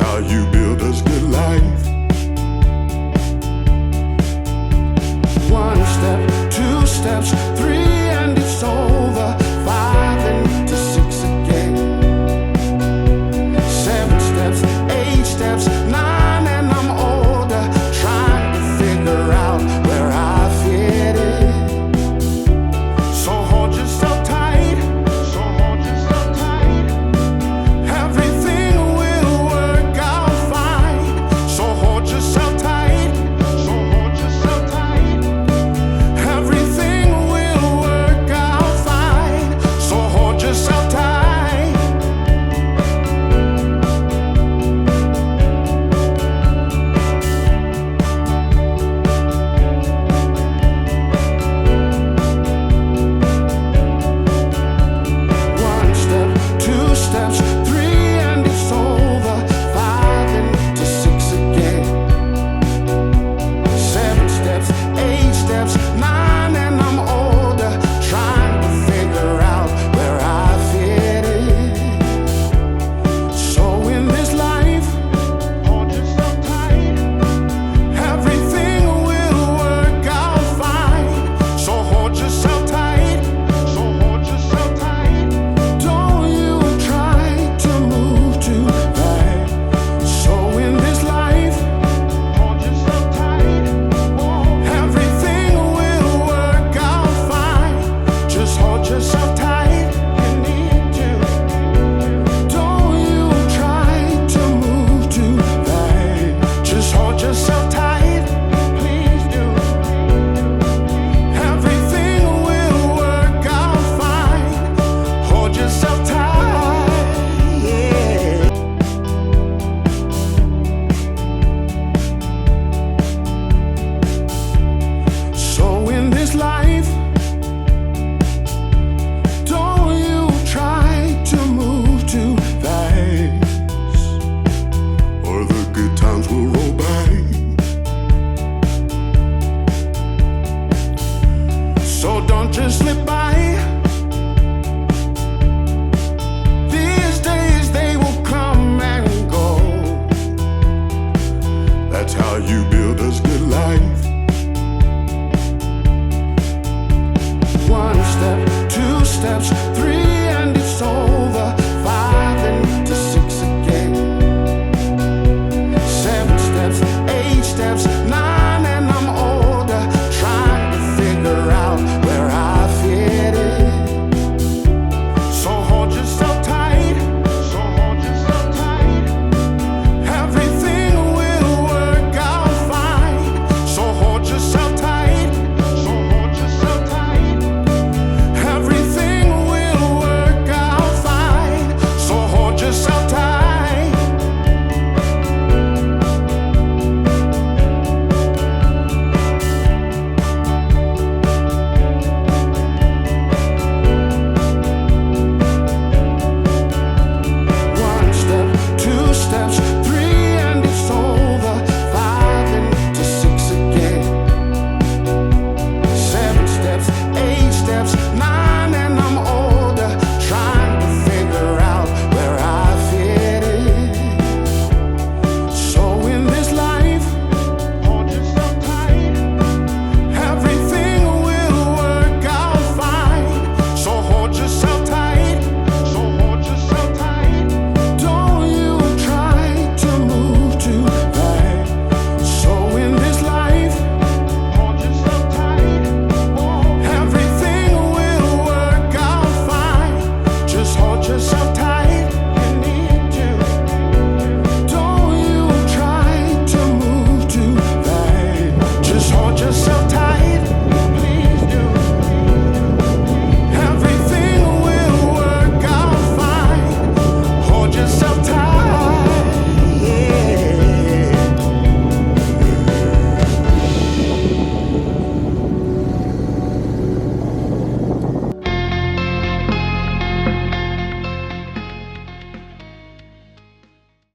how you build us good life. One step, two steps, three, and it's over. Five and to six again. Seven steps, eight steps, nine, and I'm older, trying to figure out where I fit in. So hold yourself tight, so hold yourself tight. Everything will work out fine. So hold yourself tight, so hold yourself tight. Everything will work out fine. So hold yourself tight. One step, two steps, three, and it's over. Five and to six again. Seven steps, eight steps, nine, and I'm older, trying to figure out where I fit in. So in this life, hold yourself tight. Everything will work out fine. So hold yourself tight, so hold yourself tight. Don't you try to move too fast. So in this life, hold yourself tight. Everything will work out fine. Just hold yourself tight. You need to. Don't you try to move too fast. Just hold yourself tight. Please do. Everything will work out fine. Hold yourself tight. Yeah. So in this life, don't you try to move too fast, or the good times will roll by. So don't just slip by. These days they will come and go. That's how you build